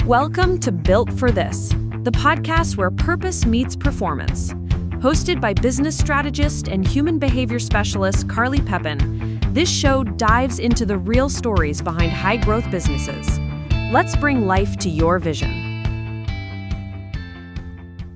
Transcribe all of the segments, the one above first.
Welcome to Built for This, the podcast where purpose meets performance. Hosted by business strategist and human behavior specialist Carly Pepin, this show dives into the real stories behind high-growth businesses. Let's bring life to your vision.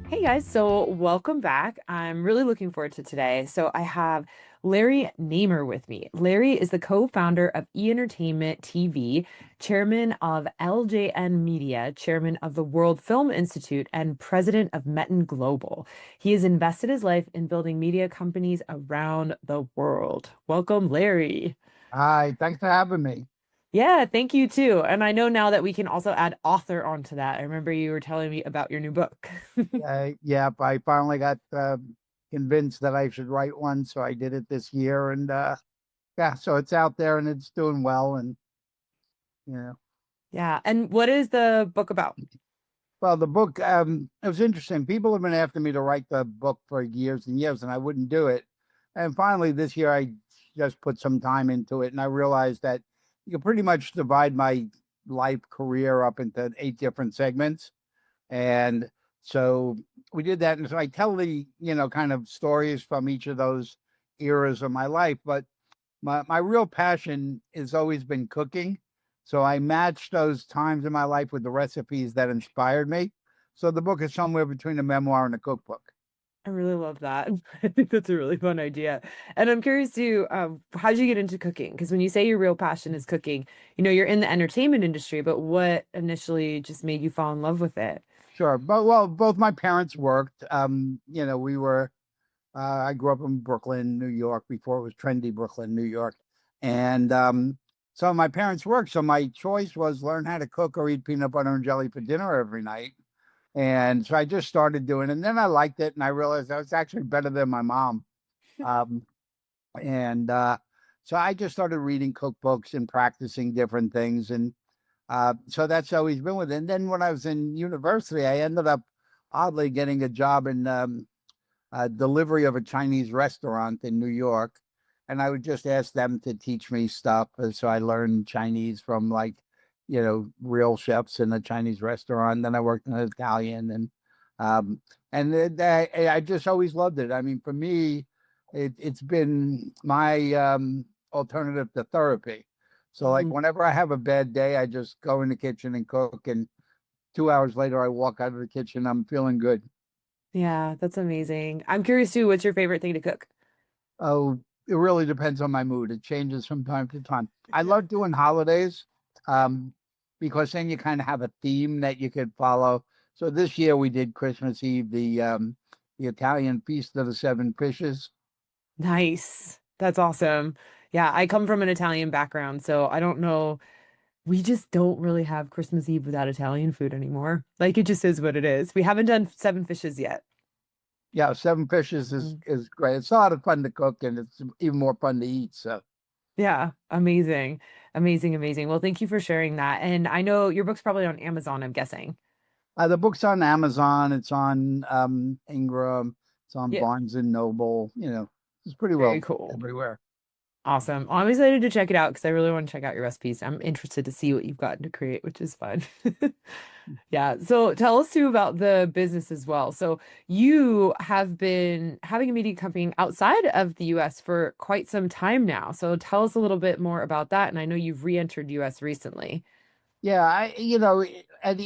Hey guys, so welcome back. I'm really looking forward to today. So I have Larry Namer with me. Larry is the co-founder of E-Entertainment TV, chairman of LJN Media, chairman of the World Film Institute, and president of Metin Global. He has invested his life in building media companies around the world. Welcome, Larry. Hi, thanks for having me. Yeah, thank you too. And I know now that we can also add author onto that. I remember you were telling me about your new book. Yep, I finally got convinced that I should write one, so I did it this year, and yeah, so it's out there and it's doing well, and you know, Yeah. And what is the book about? well, the book it was interesting. People have been after me to write the book for years and years, and I wouldn't do it. And finally, this year, I just put some time into it, and I realized that you can pretty much divide my life career up into 8 different segments. And so we did that. And so I tell the, kind of stories from each of those eras of my life. But my real passion has always been cooking. So I matched those times in my life with the recipes that inspired me. So the book is somewhere between a memoir and a cookbook. I really love that. I think that's a really fun idea. And I'm curious too, how did you get into cooking? Because when you say your real passion is cooking, you're in the entertainment industry, but what initially just made you fall in love with it? Sure. But well, both my parents worked. We were I grew up in Brooklyn, New York, before it was trendy Brooklyn, New York. And so my parents worked. So my choice was learn how to cook or eat peanut butter and jelly for dinner every night. And so I just started doing it. And then I liked it. And I realized I was actually better than my mom. Um, and so I just started reading cookbooks and practicing different things. And so that's always been with it. And then when I was in university, I ended up oddly getting a job in delivery of a Chinese restaurant in New York. And I would just ask them to teach me stuff. And so I learned Chinese from real chefs in a Chinese restaurant. Then I worked in an Italian I just always loved it. I mean, for me, it's been my alternative to therapy. So like Mhm. whenever I have a bad day, I just go in the kitchen and cook. And 2 hours later, I walk out of the kitchen, I'm feeling good. Yeah, that's amazing. I'm curious too, what's your favorite thing to cook? Oh, it really depends on my mood. It changes from time to time. I love doing holidays um, because then you kind of have a theme that you could follow. So this year we did Christmas Eve, the Italian Feast of the Seven Fishes. Nice. That's awesome. Yeah, I come from an Italian background, so I don't know. We just don't really have Christmas Eve without Italian food anymore. Like it just is what it is. We haven't done seven fishes yet. Yeah, Seven Fishes is Mm. is great. It's a lot of fun to cook and it's even more fun to eat. So Yeah, amazing. Amazing, amazing. Well, thank you for sharing that. And I know your book's probably on Amazon, I'm guessing. the book's on Amazon, it's on Ingram, it's on Yeah, Barnes and Noble, it's pretty very well cool. everywhere. Awesome. I'm excited to check it out because I really want to check out your recipes. I'm interested to see what you've gotten to create, which is fun. Yeah. So tell us too about the business as well. So you have been having a media company outside of the US for quite some time now. So tell us a little bit more about that. And I know you've re-entered US recently. Yeah, at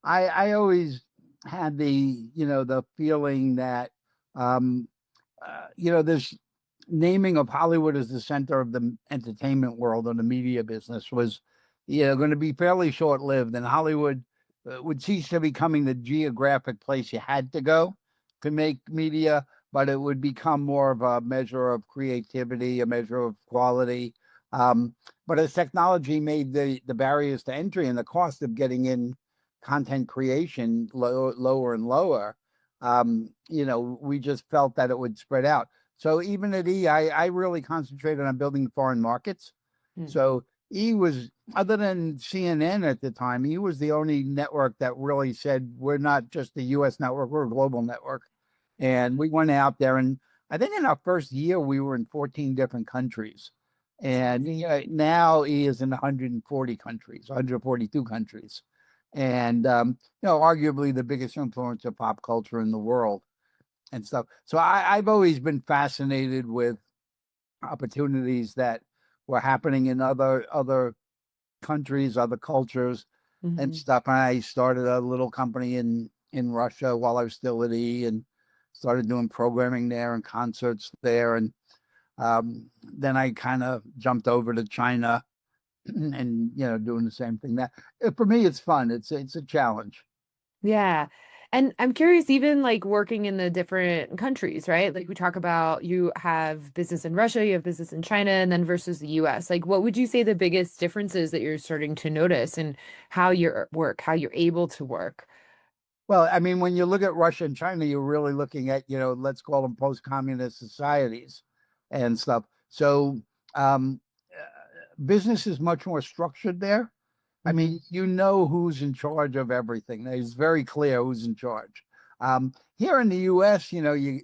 I always had the feeling that, um, this naming of Hollywood as the center of the entertainment world or the media business was, going to be fairly short-lived, and Hollywood would cease to becoming the geographic place you had to go to make media, but it would become more of a measure of creativity, a measure of quality. Um, but as technology made the barriers to entry and the cost of getting in content creation lower and lower, we just felt that it would spread out. So even at I really concentrated on building foreign markets. Mm. So E was, other than CNN at the time, E was the only network that really said, we're not just a US network, we're a global network. And we went out there, and I think in our first year, we were in 14 different countries. And now he is in 140 countries, 142 countries, and arguably the biggest influence of pop culture in the world and stuff. So I've always been fascinated with opportunities that were happening in other countries, other cultures, and Hmm. stuff. And I started a little company in Russia while I was still at E, and started doing programming there and concerts there. And then I kind of jumped over to China and doing the same thing. That for me, it's fun. It's a challenge. Yeah. And I'm curious, even like working in the different countries, right? Like we talk about you have business in Russia, you have business in China, and then versus the US. Like, what would you say the biggest differences that you're starting to notice in how you work, how you're able to work? Well, I mean, when you look at Russia and China, you're really looking at, let's call them post-communist societies and stuff. So business is much more structured there. I Hmm. mean, you know who's in charge of everything. It's very clear who's in charge. Here in the U.S., you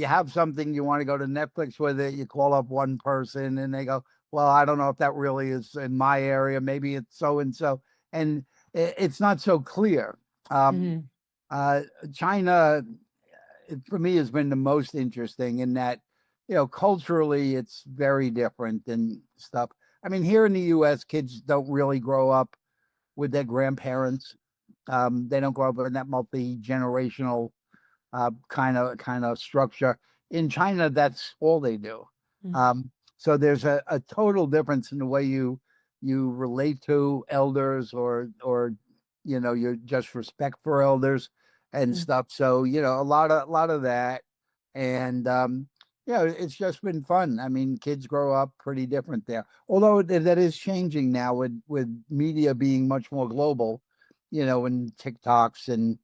have something you want to go to Netflix with it. You call up one person and they go, "Well, I don't know if that really is in my area. Maybe it's so and so," and it's not so clear. Um, Hmm. uh, China, for me, has been the most interesting in that, culturally, it's very different and stuff. I mean, here in the U.S., kids don't really grow up with their grandparents. They don't grow up in that multi-generational kind of structure. In China, that's all they do. Um, so there's a total difference in the way you relate to elders, or your just respect for elders and Hmm. stuff. So a lot of that, and it's just been fun. I mean, kids grow up pretty different there. Although that is changing now with media being much more global, and TikToks and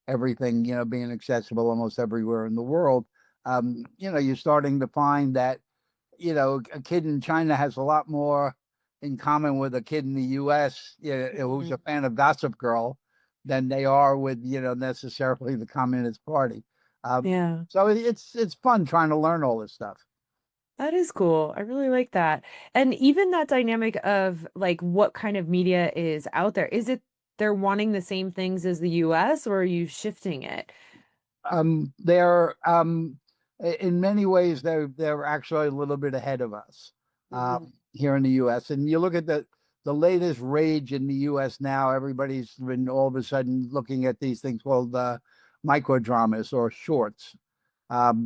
everything, being accessible almost everywhere in the world. You're starting to find that, a kid in China has a lot more in common with a kid in the US, who's Hmm. a fan of Gossip Girl than they are with, necessarily the Communist Party. Um, Yeah. so it's fun trying to learn all this stuff. That is cool. I really like that. And even that dynamic of like what kind of media is out there. Is it they're wanting the same things as the US or are you shifting it? They're in many ways they're actually a little bit ahead of us Hmm. here in the U.S. And you look at the latest rage in the U.S. now. Everybody's been all of a sudden looking at these things called micro dramas or shorts,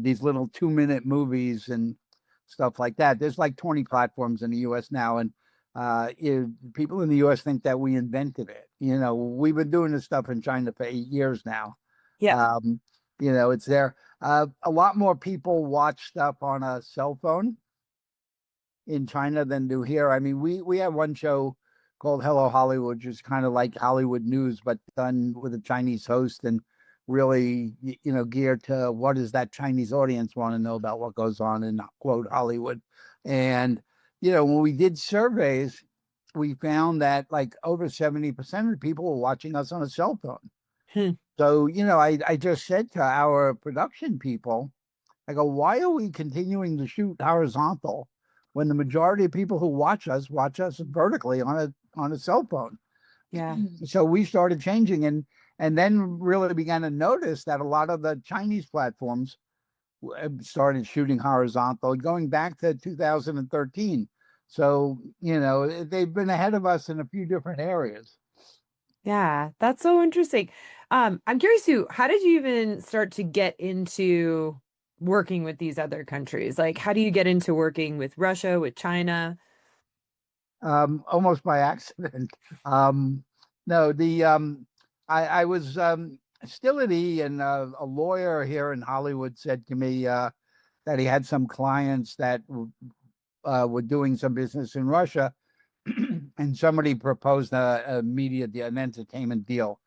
these little 2-minute movies and stuff like that. There's like 20 platforms in the U.S. now, and people in the U.S. think that we invented it. We've been doing this stuff in China for 8 years now. Yeah. Um, it's there. A lot more people watch stuff on a cell phone in China than do here. I mean, we have one show called Hello Hollywood, which is kind of like Hollywood news, but done with a Chinese host and really, geared to what does that Chinese audience want to know about what goes on in quote Hollywood. And when we did surveys, we found that like over 70% of the people were watching us on a cell phone. Hmm. So, I just said to our production people, I go, why are we continuing to shoot horizontal when the majority of people who watch us vertically on a cell phone? Yeah. So we started changing, and then really began to notice that a lot of the Chinese platforms started shooting horizontal going back to 2013. So, they've been ahead of us in a few different areas. Yeah, that's so interesting. I'm curious too, how did you even start to get into working with these other countries? Like, how do you get into working with Russia, with China? Almost by accident. Um, no, I was still at E, and a lawyer here in Hollywood said to me that he had some clients that were doing some business in Russia, and somebody proposed a media deal, an entertainment deal,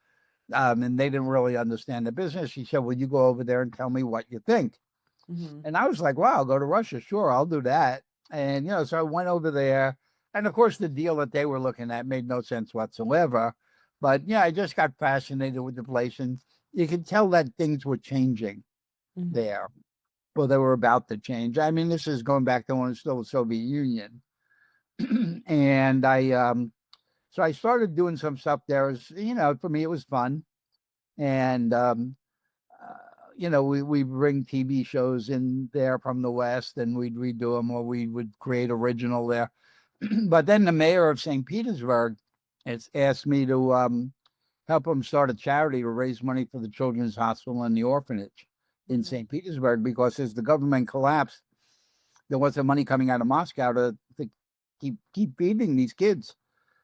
and they didn't really understand the business. He said, "Will you go over there and tell me what you think?" Hmm. And I was like, wow, I'll go to Russia. Sure, I'll do that. And, so I went over there. And of course, the deal that they were looking at made no sense whatsoever. But yeah, I just got fascinated with the place. And you could tell that things were changing Hmm. there. Well, they were about to change. I mean, this is going back to when it was still the Soviet Union. And so I started doing some stuff there. It was, for me, it was fun. And, uh, we bring TV shows in there from the West and we'd redo them or we would create original there. But then the mayor of St. Petersburg has asked me to help him start a charity to raise money for the Children's Hospital and the orphanage in Mhm. St. Petersburg because as the government collapsed, there wasn't money coming out of Moscow to keep feeding these kids.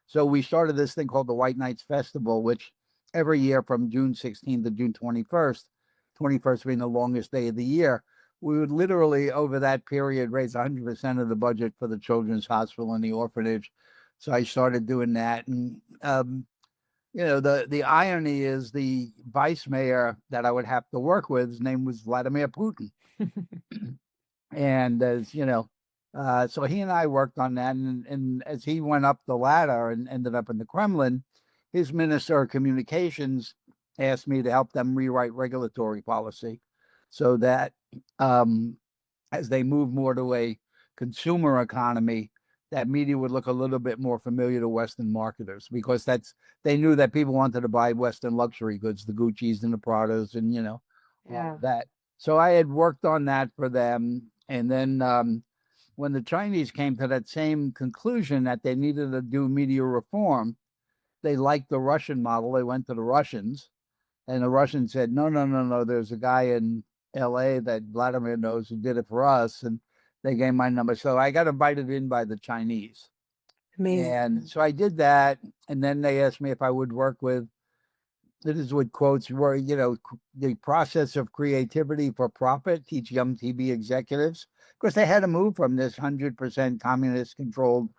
So we started this thing called the White Nights Festival, which every year from June 16th to June 21st, 21st being the longest day of the year, we would literally over that period raise 100% of the budget for the Children's Hospital and the orphanage. So I started doing that. And, the irony is the vice mayor that I would have to work with, his name was Vladimir Putin. And so he and I worked on that, and as he went up the ladder and ended up in the Kremlin, his minister of communications asked me to help them rewrite regulatory policy so that um, as they move more to a consumer economy, that media would look a little bit more familiar to Western marketers because they knew that people wanted to buy Western luxury goods, the Gucci's and the Pradas, and all Yeah. of that. So I had worked on that for them, and then when the Chinese came to that same conclusion that they needed to do media reform, they liked the Russian model. They went to the Russians, and the Russians said, no, no, no, no. There's a guy in LA that Vladimir knows who did it for us. And they gave my number. So I got invited in by the Chinese. Amazing. And so I did that. And then they asked me if I would work with, this is what quotes were, the process of creativity for profit, teach young TV executives. Because they had to move from this 100% communist controlled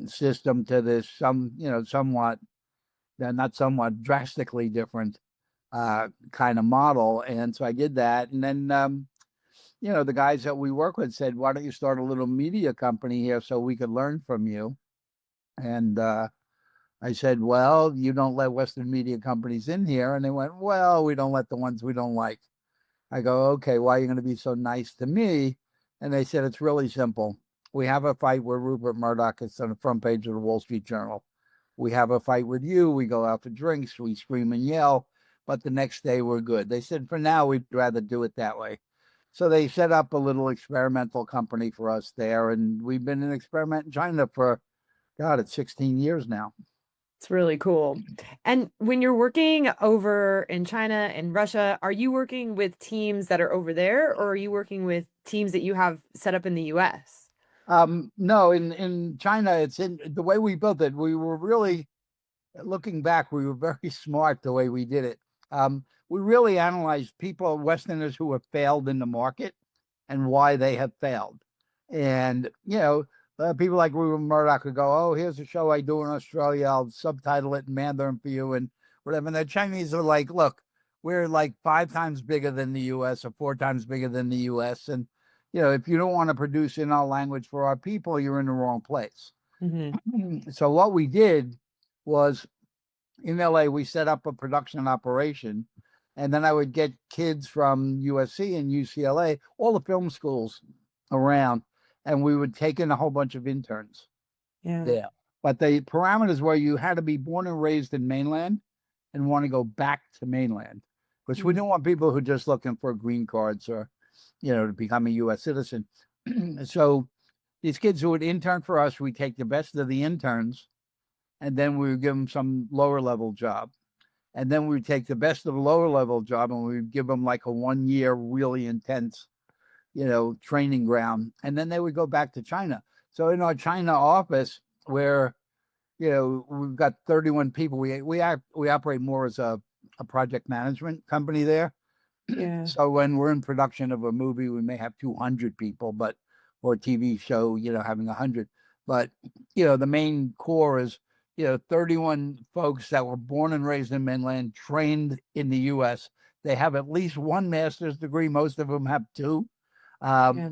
system to this somewhat, not somewhat drastically different kind of model. And so I did that. And then, the guys that we work with said, why don't you start a little media company here so we could learn from you? And I said, well, you don't let Western media companies in here. And they went, well, we don't let the ones we don't like. I go, okay, why are you going to be so nice to me? And they said, it's really simple. We have a fight where Rupert Murdoch is on the front page of the Wall Street Journal. We have a fight with you. We go out for drinks. We scream and yell. But the next day we're good. They said, for now, we'd rather do it that way. So they set up a little experimental company for us there. And we've been in experiment in China for, God, it's 16 years now. It's really cool. And when you're working over in China and Russia, are you working with teams that are over there, or are you working with teams that you have set up in the US? No, in China, it's in the way we built it. We were really looking back, we were very smart the way we did it. We really analyzed people, Westerners who have failed in the market and why they have failed. And, people like Rupert Murdoch could go, oh, here's a show I do in Australia. I'll subtitle it in Mandarin for you and whatever. And the Chinese are like, look, we're like 5 times bigger than the US or 4 times bigger than the US. And, if you don't want to produce in our language for our people, you're in the wrong place. Hmm. So what we did was in LA, we set up a production operation. And then I would get kids from USC and UCLA, all the film schools around, and we would take in a whole bunch of interns Yeah. there. But the parameters were you had to be born and raised in mainland and want to go back to mainland. Because we Mm. didn't want people who just looking for green cards or, to become a US citizen. So these kids who would intern for us, we take the best of the interns and then we would give them some lower level job. And then we would take the best of the lower level job and we would give them like a 1 year really intense, training ground. And then they would go back to China. So in our China office, where, we've got 31 people, we operate more as a project management company there. Yeah. So when we're in production of a movie, we may have 200 people, or a TV show, having 100. But, the main core is, 31 folks that were born and raised in mainland, trained in the US. They have at least one master's degree. Most of them have two. Um, Yeah.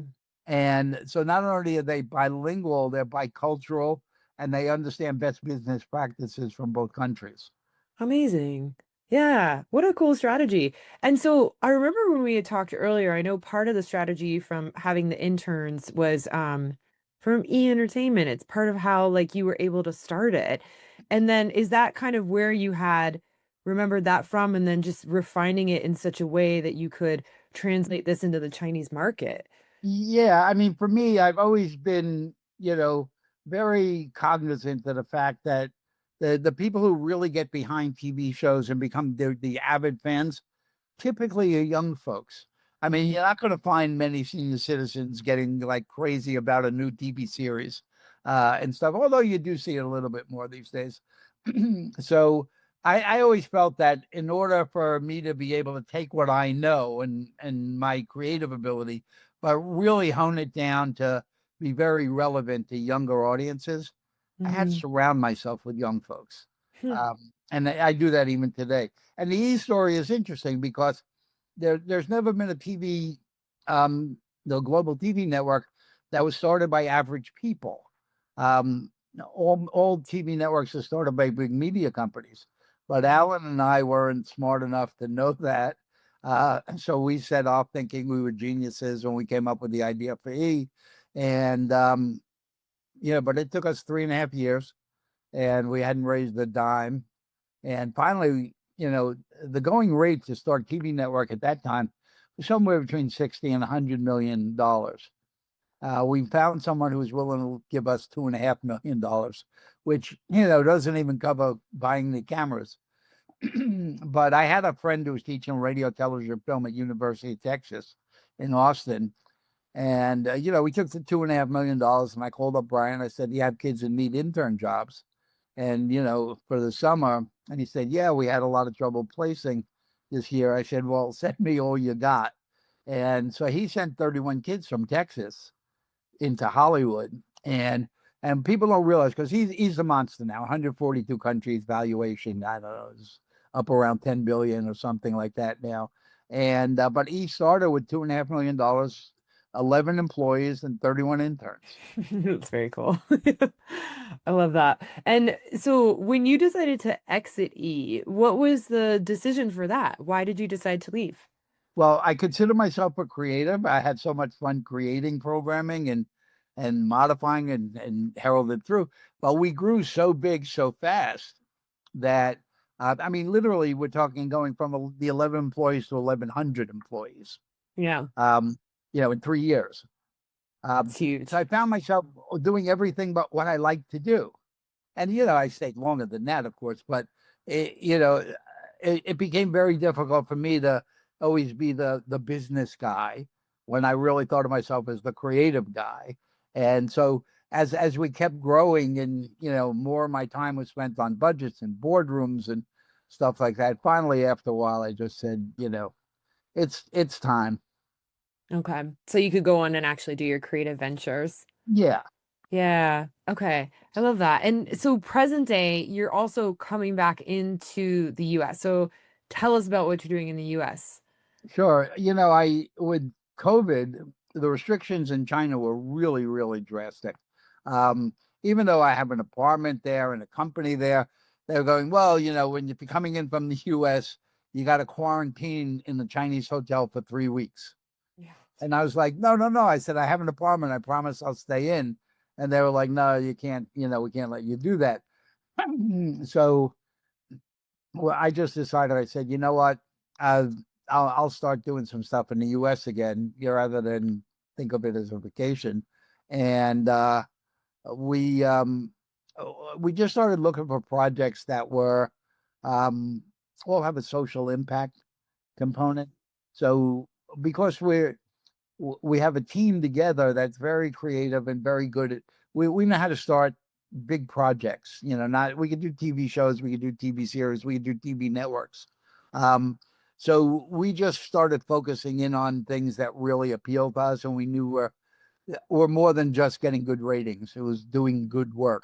and so not only are they bilingual, they're bicultural and they understand best business practices from both countries. Amazing. Yeah, what a cool strategy. And so I remember when we had talked earlier, I know part of the strategy from having the interns was from e-entertainment. It's part of how like you were able to start it. And then is that kind of where you had remembered that from and then just refining it in such a way that you could translate this into the Chinese market? Yeah, I mean, for me, I've always been, very cognizant of the fact that the people who really get behind TV shows and become the avid fans typically are young folks. I mean, you're not going to find many senior citizens getting like crazy about a new TV series and stuff, although you do see it a little bit more these days. So I always felt that in order for me to be able to take what I know and my creative ability, but really hone it down to be very relevant to younger audiences, I had to Mm-hmm. surround myself with young folks. And I do that even today. And the E story is interesting because there's never been a TV, um, the global TV network that was started by average people. Um, all TV networks are started by big media companies, but Alan and I weren't smart enough to know that. So we set off thinking we were geniuses when we came up with the idea for E. And yeah, but it took us 3.5 years, and we hadn't raised a dime. And finally, the going rate to start TV network at that time was somewhere between 60 and $100 million. We found someone who was willing to give us $2.5 million, which doesn't even cover buying the cameras. But I had a friend who was teaching radio, television, film at University of Texas in Austin, and we took the $2.5 million, and I called up Brian. I said, "You have kids that need intern jobs, and for the summer." And he said, "Yeah, we had a lot of trouble placing this year." I said, "Well, send me all you got." And so he sent 31 kids from Texas into Hollywood, and people don't realize because he's a monster now. 142 countries, valuation, I don't know, is up around 10 billion or something like that now. And but he started with $2.5 million, 11 employees, and 31 interns. That's very cool. I love that. And so when you decided to exit E, what was the decision for that? Why did you decide to leave? Well, I consider myself a creative. I had so much fun creating programming and modifying and heralded through. But we grew so big so fast that I mean, literally, we're talking going from the 11 employees to 1,100 employees, Yeah, um, in 3 years. it's So huge. I found myself doing everything but what I like to do. And I stayed longer than that, of course, but it became very difficult for me to always be the business guy when I really thought of myself as the creative guy. And so as we kept growing, and more of my time was spent on budgets and boardrooms and stuff like that. Finally, after a while, I just said, it's time. Okay. So you could go on and actually do your creative ventures. Yeah. Yeah. Okay. I love that. And so present day, you're also coming back into the US. So tell us about what you're doing in the US. Sure. I with COVID, the restrictions in China were really, really drastic. Um, Even though I have an apartment there and a company there, they're going, well, when you're coming in from the US, you got to quarantine in the Chinese hotel for 3 weeks. Yeah. And I was like, no, no, no. I said, I have an apartment. I promise I'll stay in. And they were like, no, you can't, we can't let you do that. So well, I just decided. I said, you know what? Uh, I'll start doing some stuff in the U.S. again, rather than think of it as a vacation. And we um, we just started looking for projects that were um, all have a social impact component. So because we have a team together that's very creative and very good at we know how to start big projects. Not we could do TV shows, we could do TV series, we could do TV networks. Um so we just started focusing in on things that really appeal to us, and we knew were more than just getting good ratings. It was doing good work.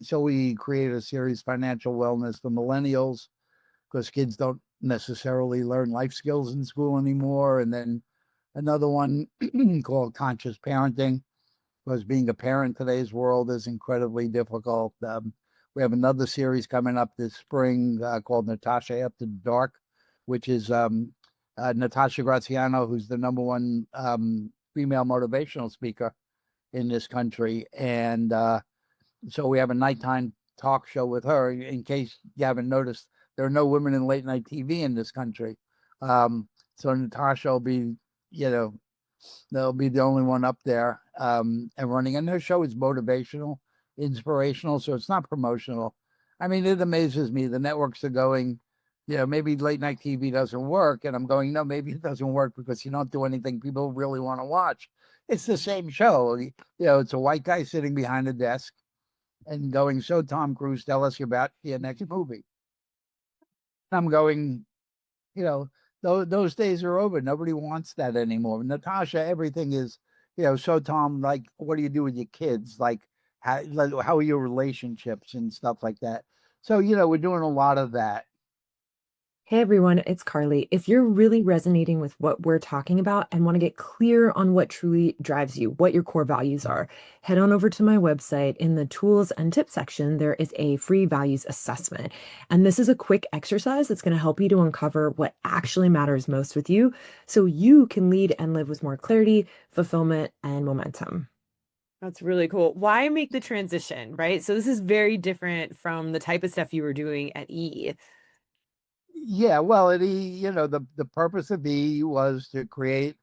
So we created a series, Financial Wellness for Millennials, because kids don't necessarily learn life skills in school anymore. And then another one called Conscious Parenting, because being a parent in today's world is incredibly difficult. We have another series coming up this spring called Natasha After Dark, which is Natasha Graziano, who's the number one female motivational speaker in this country. And so we have a nighttime talk show with her. In case you haven't noticed, there are no women in late night TV in this country. So Natasha will be, you know, they'll be the only one up there and running. And their show is motivational, inspirational, so it's not promotional. I mean, it amazes me. The networks are going, maybe late night TV doesn't work. And I'm going, no, maybe it doesn't work because you don't do anything people really want to watch. It's the same show. It's a white guy sitting behind a desk and going, so Tom Cruise, tell us about your next movie. I'm going, you know, those days are over. Nobody wants that anymore. Natasha, everything is, so Tom, like, what do you do with your kids? Like, how are your relationships and stuff like that? So, we're doing a lot of that. Hey everyone, it's Carly. If you're really resonating with what we're talking about and want to get clear on what truly drives you, what your core values are, head on over to my website. In the tools and tips section, there is a free values assessment. And this is a quick exercise that's going to help you to uncover what actually matters most with you so you can lead and live with more clarity, fulfillment, and momentum. That's really cool. Why make the transition, right? So this is very different from the type of stuff you were doing at E. Yeah, well, the purpose of E was to create,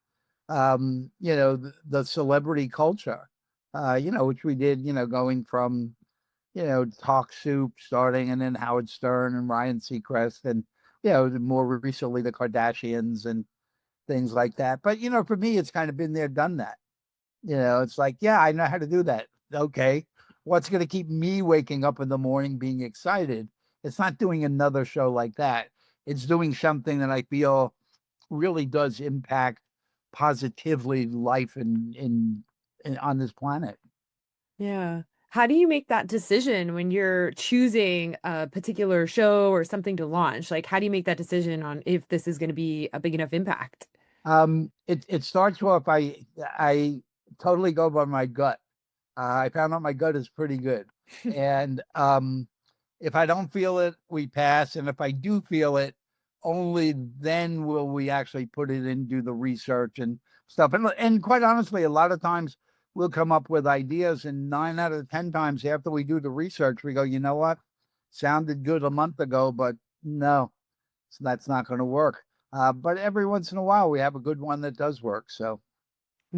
the celebrity culture, which we did, going from, Talk Soup starting and then Howard Stern and Ryan Seacrest and, more recently the Kardashians and things like that. But, for me, it's kind of been there, done that. It's like, yeah, I know how to do that. Okay. What's going to keep me waking up in the morning being excited? It's not doing another show like that. It's doing something that I feel really does impact positively life in on this planet. Yeah. How do you make that decision when you're choosing a particular show or something to launch? Like, how do you make that decision on if this is going to be a big enough impact? It starts off. I totally go by my gut. I found out my gut is pretty good, and if I don't feel it, we pass, and if I do feel it, only then will we actually put it in, do the research and stuff. And quite honestly, a lot of times we'll come up with ideas, and 9 out of 10 times after we do the research, we go, you know what, sounded good a month ago, but no, that's not going to work. But every once in a while, we have a good one that does work. So,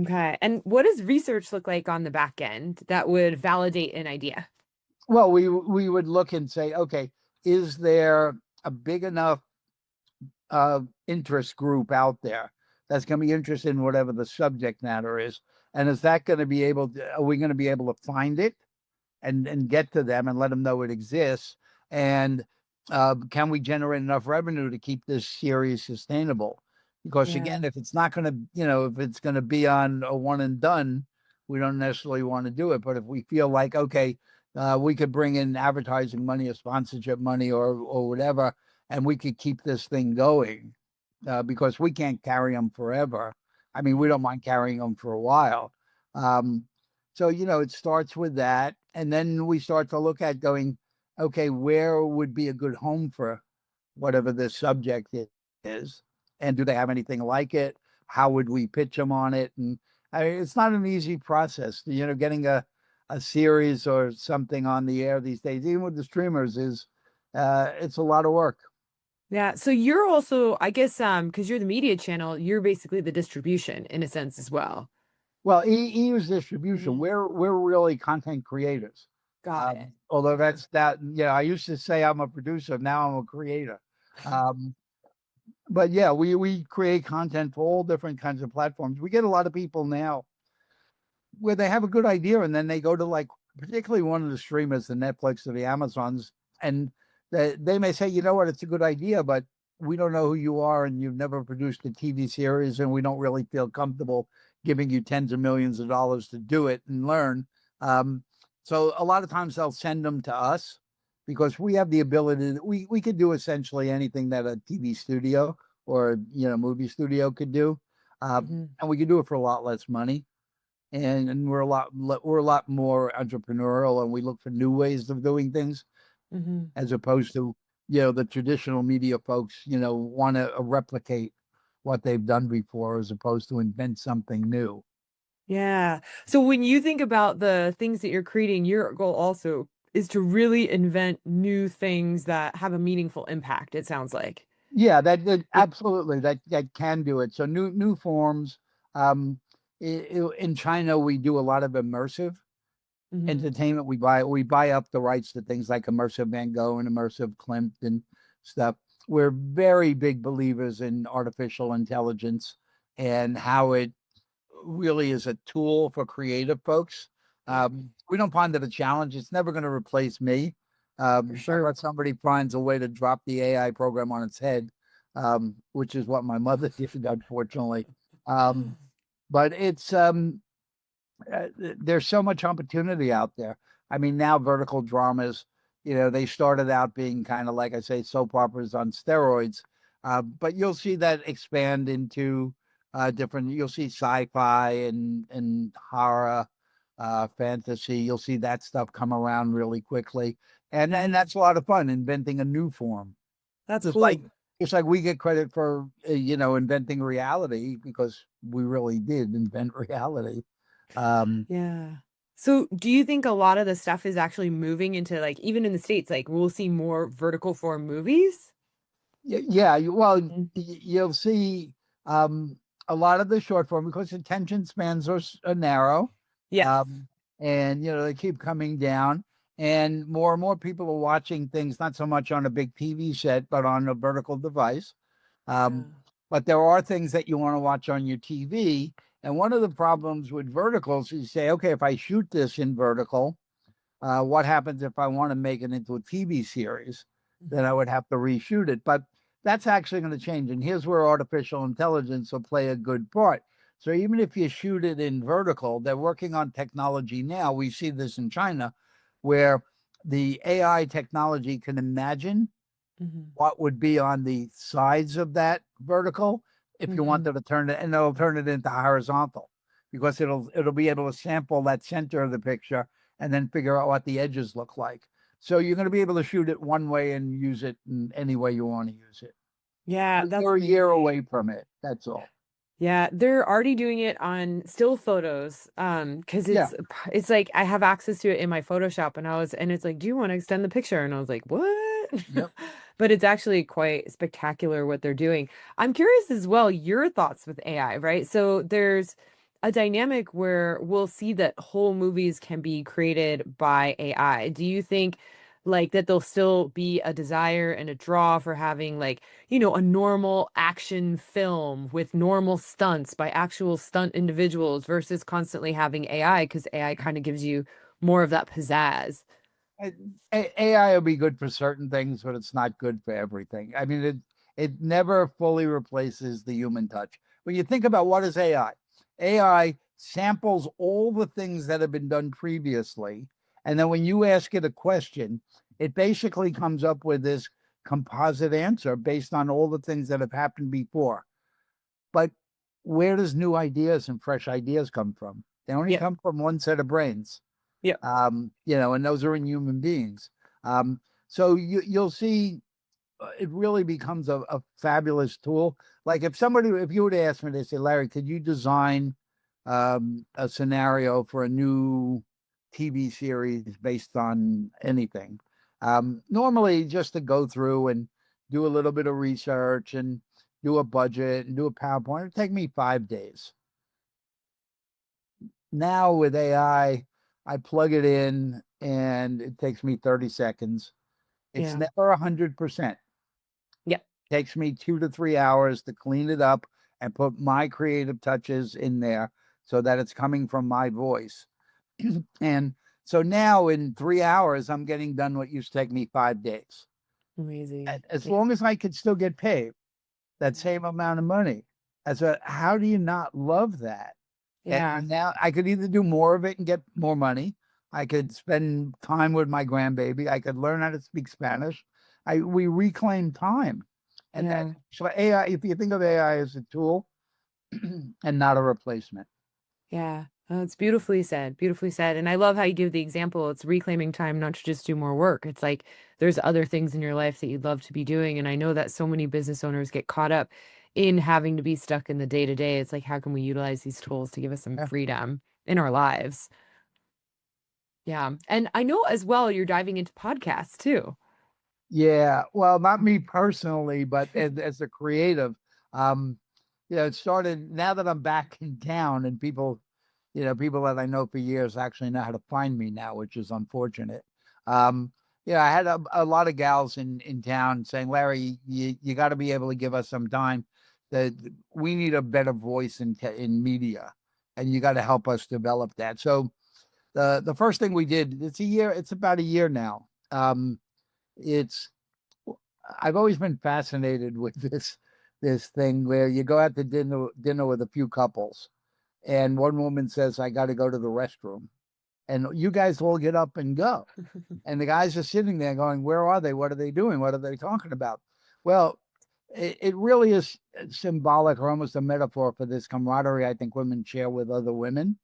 Okay. And what does research look like on the back end that would validate an idea? well, we would look and say, okay, is there a big enough interest group out there that's going to be interested in whatever the subject matter is, and is that going to be able to? Are we going to be able to find it and get to them and let them know it exists? And can we generate enough revenue to keep this series sustainable? Because Yeah. again, if it's not going to, if it's going to be on a one and done, we don't necessarily want to do it. But if we feel like, okay, we could bring in advertising money or sponsorship money or whatever, and we could keep this thing going because we can't carry them forever. I mean, we don't mind carrying them for a while. Um, so, it starts with that. And then we start to look at going, okay, where would be a good home for whatever the subject is? And do they have anything like it? How would we pitch them on it? And I mean, it's not an easy process. Getting a series or something on the air these days, even with the streamers, is it's a lot of work. Yeah. So you're also, I guess, because you're the media channel, you're basically the distribution in a sense as well. Well, EU's distribution, Mhm. we're really content creators. Got it. Although that's that, I used to say I'm a producer, now I'm a creator. Um, but yeah, we create content for all different kinds of platforms. We get a lot of people now where they have a good idea and then they go to like particularly one of the streamers, the Netflix or the Amazons, and they may say, you know what, it's a good idea, but we don't know who you are and you've never produced a TV series and we don't really feel comfortable giving you tens of millions of dollars to do it and learn. Um, so a lot of times they'll send them to us because we have the ability we could do essentially anything that a TV studio or movie studio could do. Mhm. And we could do it for a lot less money. and we're a lot more entrepreneurial, and we look for new ways of doing things Hmm. as opposed to, the traditional media folks, want to replicate what they've done before as opposed to invent something new. Yeah. So when you think about the things that you're creating, your goal also is to really invent new things that have a meaningful impact, it sounds like. Yeah, that Yeah. absolutely, that can do it. So new forms. Um, in China, we do a lot of immersive Hmm. entertainment. We buy up the rights to things like immersive Van Gogh and immersive Klimt and stuff. We're very big believers in artificial intelligence and how it really is a tool for creative folks. Yeah, We don't find it a challenge. It's never going to replace me, for sure. unless somebody finds a way to drop the AI program on its head, which is what my mother did, unfortunately. Um, but there's so much opportunity out there. I mean, now vertical dramas, they started out being kind of like I say, soap operas on steroids, but you'll see that expand into different. You'll see sci-fi and horror, fantasy. You'll see that stuff come around really quickly, and Yeah, that's a lot of fun, inventing a new form. that's Just like cool. just like we get credit for inventing reality because we really did invent reality. Um, Yeah. So do you think a lot of the stuff is actually moving into like even in the States, like we'll see more vertical form movies? Yeah, well, Mm. you'll see um, a lot of the short form because attention spans are narrow, Yeah. um, and they keep coming down, and more people are watching things not so much on a big TV set, but on a vertical device. Um, Yeah. but there are things that you want to watch on your TV, and one of the problems with verticals is you say, okay, if I shoot this in vertical, what happens if I want to make it into a TV series? Then I Mhm. would have to reshoot it. But that's actually going to change. And here's where artificial intelligence will play a good part. So even if you shoot it in vertical, they're working on technology now. We see this in China, where the AI technology can imagine Mhm. what would be on the sides of that vertical if you Mhm. wanted to turn it, and it'll turn it into horizontal because it'll be able to sample that center of the picture and then figure out what the edges look like. So you're going to be able to shoot it one way and use it in any way you want to use it. Yeah, that's We're a year amazing. away from it. That's all. Yeah, they're already doing it on still photos. Because Yeah. it's like I have access to it in my Photoshop and it's like, do you want to extend the picture? And I was like, what? Yep. But it's actually quite spectacular what they're doing. I'm curious as well, your thoughts with AI, right? So there's a dynamic where we'll see that whole movies can be created by AI. Do you think like that there'll still be a desire and a draw for having like a normal action film with normal stunts by actual stunt individuals versus constantly having AI because AI kind of gives you more of that pizzazz. AI will be good for certain things, but it's not good for everything. I mean, it never fully replaces the human touch. When you think about what is AI, AI samples all the things that have been done previously, and then when you ask it a question, it basically comes up with this composite answer based on all the things that have happened before. But where does new ideas and fresh ideas come from? They only Yep. come from one set of brains, Yep. and those are in human beings. So you'll see it really becomes a fabulous tool. Like if you were to ask me, they say, Larry, could you design a scenario for a new TV series based on anything? Normally, just to go through and do a little bit of research and do a budget and do a PowerPoint, it'd take me 5 days. Now with I plug it in and it takes me 30 seconds. It's Yeah. never 100%. Yep. Takes me 2 to 3 hours to clean it up and put my creative touches in there so that it's coming from my voice. And so now in 3 hours, I'm getting done what used to take me 5 days. Amazing. As Yeah. long as I could still get paid that same amount of money. How do you not love that? Yeah. And now I could either do more of it and get more money. I could spend time with my grandbaby. I could learn how to speak Spanish. We reclaim time. And that Yeah. so AI, if you think of AI as a tool and not a replacement. Yeah. It's beautifully said, beautifully said. And I love how you give the example. It's reclaiming time, not to just do more work. It's like there's other things in your life that you'd love to be doing. And I know that so many business owners get caught up in having to be stuck in the day to day. It's like, how can we utilize these tools to give us some Yeah. freedom in our lives? Yeah. And I know as well you're diving into podcasts too. Yeah, well, not me personally, but as a creative, um, it started now that I'm back in town and people, people that I know for years actually know how to find me now, which is unfortunate. Um, I had a lot of gals in town saying, Larry, you got to be able to give us some time. That we need a better voice in media, and you got to help us develop that. So the first thing we did, it's about a year now. It's I've always been fascinated with this thing where you go out to dinner with a few couples, and one woman says, "I got to go to the restroom," and you guys all get up and go, and the guys are sitting there going, "Where are they? What are they doing? What are they talking about?" Well, it really is symbolic or almost a metaphor for this camaraderie I think women share with other women,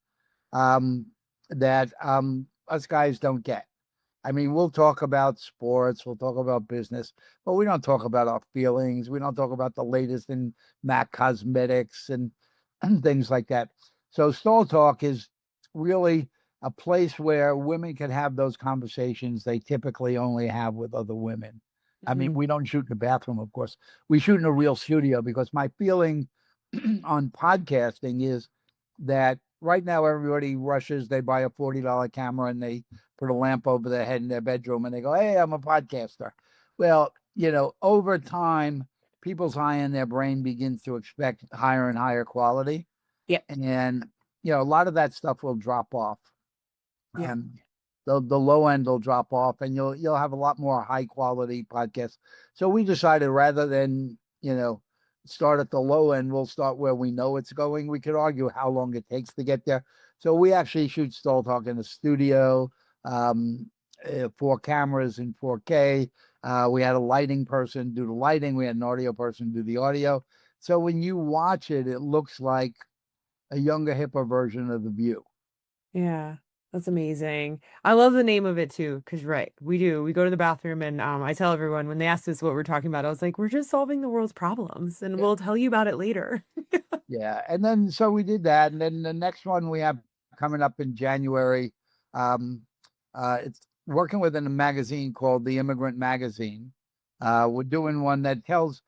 um, that us guys don't get. I mean, we'll talk about sports, we'll talk about business, but we don't talk about our feelings. We don't talk about the latest in MAC cosmetics and things like that. So, Stall Talk is really a place where women can have those conversations they typically only have with other women. I mean, Mhm. we don't shoot in the bathroom, of course. We shoot in a real studio because my feeling on podcasting is that right now everybody rushes, they buy a $40 camera and they put a lamp over their head in their bedroom and they go, "Hey, I'm a podcaster." Well, over time, people's eye and their brain begins to expect higher and higher quality. Yep. And, a lot of that stuff will drop off. Yeah. Um, the low end will drop off and you'll have a lot more high quality podcasts. So we decided rather than, start at the low end, we'll start where we know it's going. We could argue how long it takes to get there. So we actually shoot Stall Talk in the studio, um, 4 cameras in 4K. We had a lighting person do the lighting. We had an audio person do the audio. So when you watch it, it looks like a younger, hipper version of The View. Yeah, that's amazing. I love the name of it too, because right, we do. We go to the bathroom and I tell everyone when they ask us what we're talking about, I was like, we're just solving the world's problems and we'll tell you about it later. Yeah, and then so we did that, and then the next one we have coming up in January, it's working with in a magazine called The Immigrant Magazine. We're doing one that tells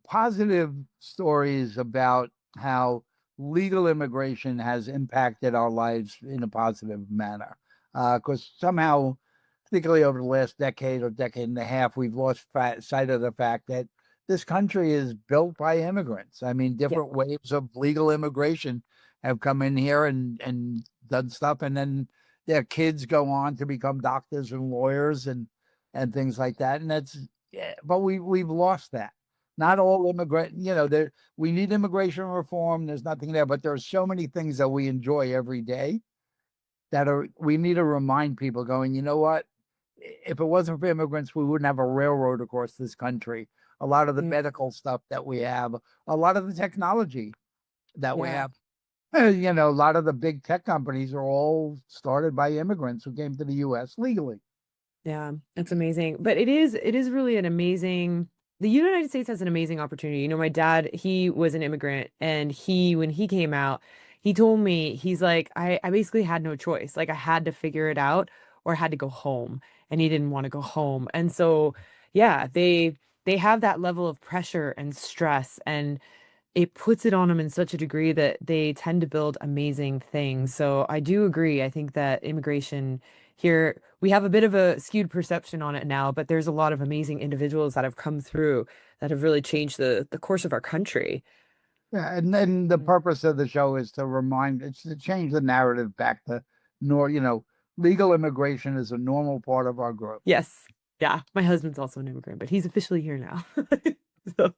positive stories about how legal immigration has impacted our lives in a positive manner. Because somehow, particularly over the last decade or decade and a half, we've lost sight of the fact that this country is built by immigrants. I mean, Yeah. different waves of legal immigration have come in here and done stuff, and then their kids go on to become doctors and lawyers and things like that. And that's yeah, but we've lost that. Not all immigrant, there we need immigration reform. There's nothing there, but there are so many things that we enjoy every day that are we need to remind people going, you know what? If it wasn't for immigrants, we wouldn't have a railroad across this country. A lot of the Yeah. medical stuff that we have, a lot of the technology that we Yeah. have. A lot of the big tech companies are all started by immigrants who came to the US legally. Yeah, it's amazing. But it is really an amazing, the United States has an amazing opportunity. You know, my dad, he was an immigrant and when he came out, he told me, he's like, I basically had no choice. Like I had to figure it out or I had to go home and he didn't want to go home. And so, yeah, they have that level of pressure and stress and it puts it on them in such a degree that they tend to build amazing things. So I do agree. I think that immigration here, we have a bit of a skewed perception on it now, but there's a lot of amazing individuals that have come through that have really changed the course of our country. Yeah, and then the Mm. purpose of the show is it's to change the narrative back to legal immigration is a normal part of our growth. Yes. Yeah. My husband's also an immigrant, but he's officially here now. So,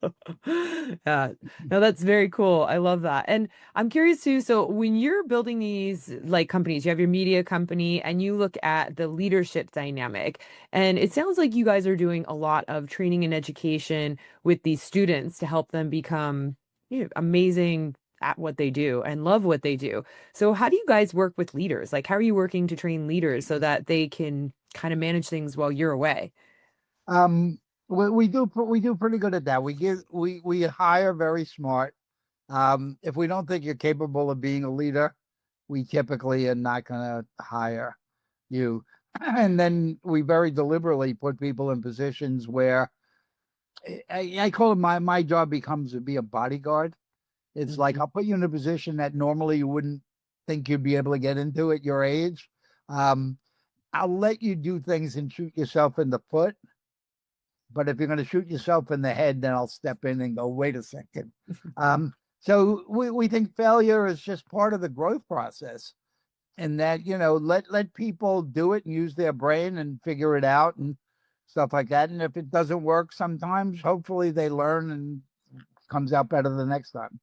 yeah. No, that's very cool. I love that. And I'm curious too. So when you're building these like companies, you have your media company and you look at the leadership dynamic, and it sounds like you guys are doing a lot of training and education with these students to help them become, amazing at what they do and love what they do. So how do you guys work with leaders? Like, how are you working to train leaders so that they can kind of manage things while you're away? Um, we do pretty good at that. We hire very smart. If we don't think you're capable of being a leader, we typically are not going to hire you. And then we very deliberately put people in positions where I call it my job becomes to be a bodyguard. It's like Mhm. I'll put you in a position that normally you wouldn't think you'd be able to get into at your age. Um, I'll let you do things and shoot yourself in the foot. But if you're going to shoot yourself in the head, then I'll step in and go, wait a second. So we think failure is just part of the growth process, and that, let people do it and use their brain and figure it out and stuff like that. And if it doesn't work sometimes, hopefully they learn and comes out better the next time.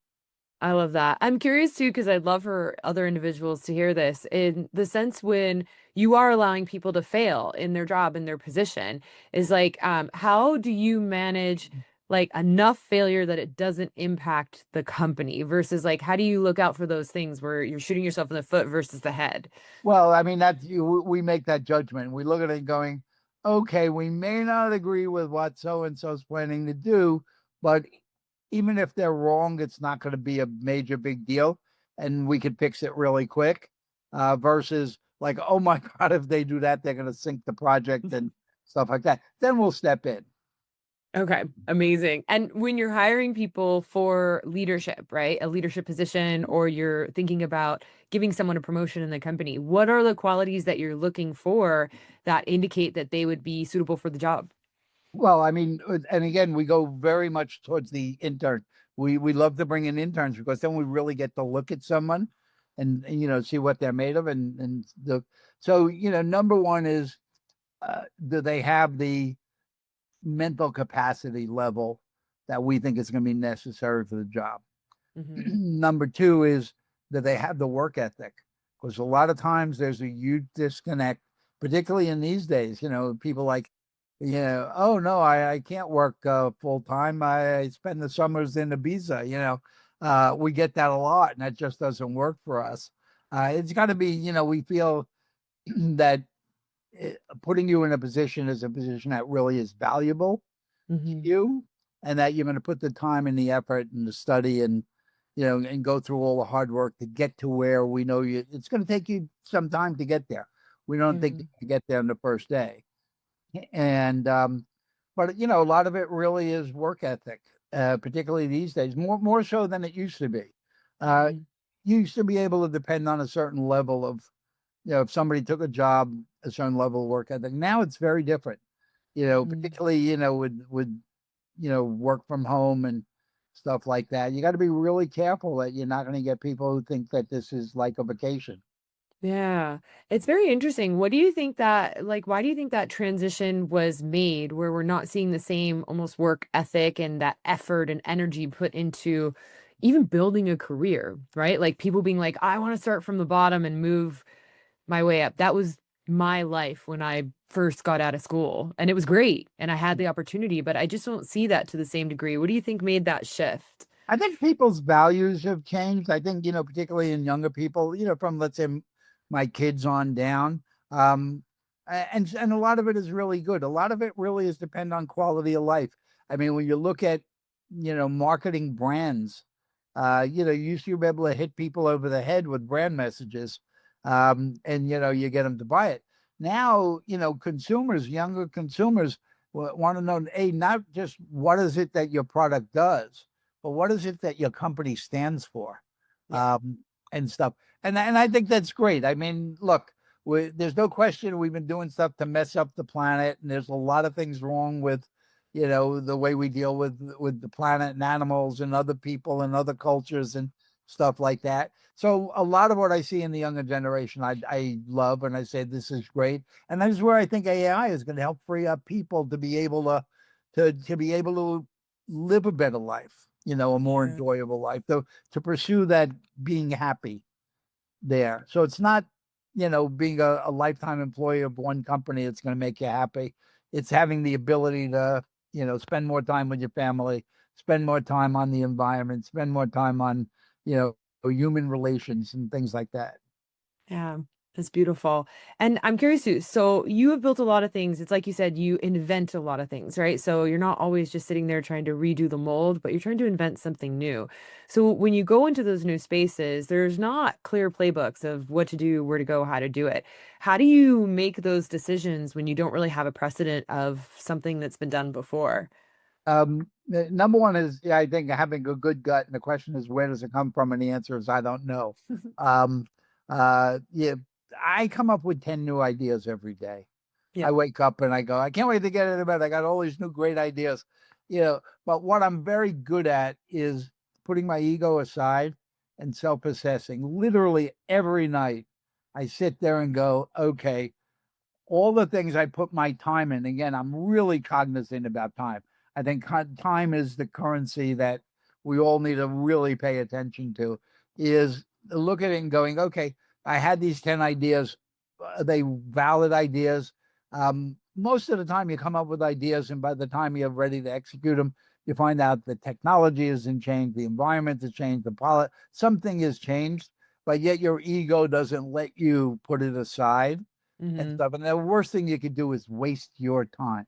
I love that. I'm curious too, because I'd love for other individuals to hear this in the sense when you are allowing people to fail in their job, in their position, is like, how do you manage like enough failure that it doesn't impact the company versus like, how do you look out for those things where you're shooting yourself in the foot versus the head? Well, I mean, we make that judgment. We look at it going, okay, we may not agree with what so and so's planning to do, but even if they're wrong, it's not going to be a major big deal, and we could fix it really quick. Versus like, oh my God, if they do that, they're going to sink the project and stuff like that. Then we'll step in. Okay, amazing. And when you're hiring people for leadership, right? A leadership position, or you're thinking about giving someone a promotion in the company, what are the qualities that you're looking for that indicate that they would be suitable for the job? Well, I mean, and again, we go very much towards the intern. We love to bring in interns because then we really get to look at someone and see what they're made of, and the so number one is, do they have the mental capacity level that we think is going to be necessary for the job. Hmm. Number two is that they have the work ethic, because a lot of times there's a huge disconnect, particularly in these days. People like, oh no, I can't work full time. I spend the summers in Ibiza. We get that a lot, and that just doesn't work for us. It's got to be, we feel that putting you in a position is a position that really is valuable to Hmm. you, and that you're going to put the time and the effort and the study and and go through all the hard work to get to where we know you. It's going to take you some time to get there. We don't think Hmm. you get there on the first day. And but a lot of it really is work ethic, particularly these days, more so than it used to be. Uh, Hmm. you used to be able to depend on a certain level of, if somebody took a job, a certain level of work ethic. Now it's very different. Hmm. Particularly with work from home and stuff like that. You got to be really careful that you're not going to get people who think that this is like a vacation. Yeah, it's very interesting. What do you think that, like, why do you think that transition was made where we're not seeing the same almost work ethic and that effort and energy put into even building a career, right? Like people being like, I want to start from the bottom and move my way up. That was my life when I first got out of school, and it was great, and I had the opportunity, but I just don't see that to the same degree. What do you think made that shift? I think people's values have changed. I think, particularly in younger people, from, let's say, my kids on down. And a lot of it is really good. A lot of it really is depend on quality of life. I mean, when you look at, marketing brands, you used to be able to hit people over the head with brand messages, and, you get them to buy it. Now, younger consumers want to know, A, not just what is it that your product does, but what is it that your company stands for, Yeah. um, and stuff. And I think that's great. I mean, look, there's no question we've been doing stuff to mess up the planet, and there's a lot of things wrong with, the way we deal with the planet and animals and other people and other cultures and stuff like that. So a lot of what I see in the younger generation, I love, and I say this is great. And that is where I think AI is going to help free up people to be able to be able to live a better life, a more Yeah. enjoyable life, to pursue that being happy there. So it's not, being a lifetime employee of one company that's going to make you happy. It's having the ability to, spend more time with your family, spend more time on the environment, spend more time on, you know, human relations and things like that. Yeah, that's beautiful. And I'm curious too. So you have built a lot of things. It's like you said, you invent a lot of things, right? So you're not always just sitting there trying to redo the mold, but you're trying to invent something new. So when you go into those new spaces, there's not clear playbooks of what to do, where to go, how to do it. How do you make those decisions when you don't really have a precedent of something that's been done before? Number one is, yeah, I think having a good gut, and the question is, where does it come from? And the answer is, I don't know. Um, yeah, I come up with 10 new ideas every day. I Yep. wake up and I go, I can't wait to get into bed. I got all these new great ideas, you know. But what I'm very good at is putting my ego aside and self-assessing. Literally every night, I sit there and go, okay, all the things I put my time in. Again, I'm really cognizant about time. I think time is the currency that we all need to really pay attention to. Is look at it and going, okay, I had these 10 ideas. Are they valid ideas? Most of the time, you come up with ideas, and by the time you're ready to execute them, you find out the technology hasn't changed, the environment has changed, something has changed, but yet your ego doesn't let you put it aside and Hmm. stuff. And the worst thing you could do is waste your time.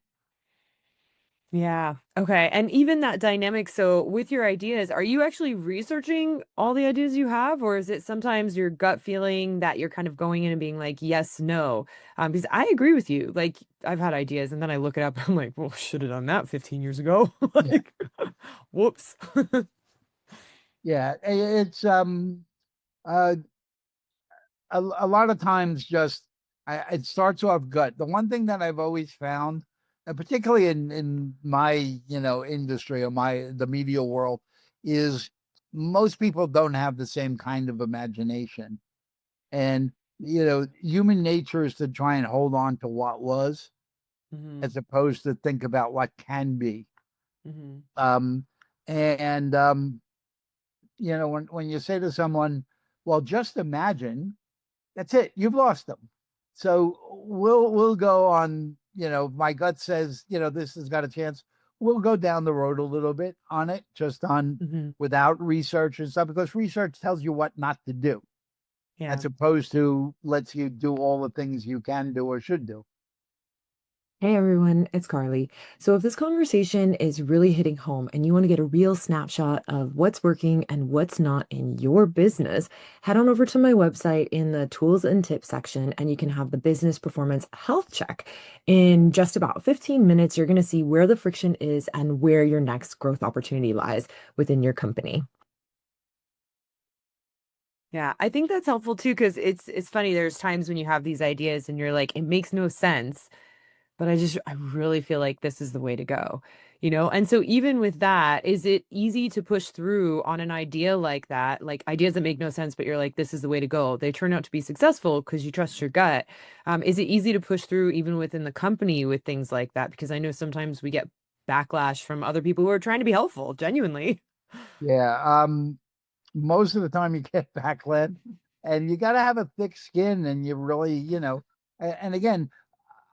Yeah. Okay. And even that dynamic, so with your ideas, are you actually researching all the ideas you have, or is it sometimes your gut feeling that you're kind of going in and being like, yes, no? Because I agree with you. Like, I've had ideas and then I look it up and I'm like, well, should have done that 15 years ago. Yeah. Like, whoops. Yeah. It's uh a lot of times just it starts off gut. The one thing that I've always found, and particularly in my, you know, industry or the media world, is most people don't have the same kind of imagination. And you know, human nature is to try and hold on to what was Hmm. as opposed to think about what can be. Hmm. Um, and you know, when you say to someone, "Well, just imagine," that's it. You've lost them. So we'll go on. You know, my gut says, you know, this has got a chance. We'll go down the road a little bit on it, just on Hmm. without research and stuff, because research tells you what not to do, Yeah. as opposed to lets you do all the things you can do or should do. Hey everyone, it's Carly. So, if this conversation is really hitting home and you want to get a real snapshot of what's working and what's not in your business, head on over to my website in the tools and tips section and you can have the business performance health check. In just about 15 minutes, you're going to see where the friction is and where your next growth opportunity lies within your company. Yeah, I think that's helpful too, because it's funny. There's times when you have these ideas and you're like, it makes no sense. But I really feel like this is the way to go, you know? And so even with that, is it easy to push through on an idea like that? Like ideas that make no sense, but you're like, this is the way to go. They turn out to be successful because you trust your gut. Is it easy to push through even within the company with things like that? Because I know sometimes we get backlash from other people who are trying to be helpful, genuinely. Yeah. Most of the time you get backlit, and you got to have a thick skin, and you really, you know, and again,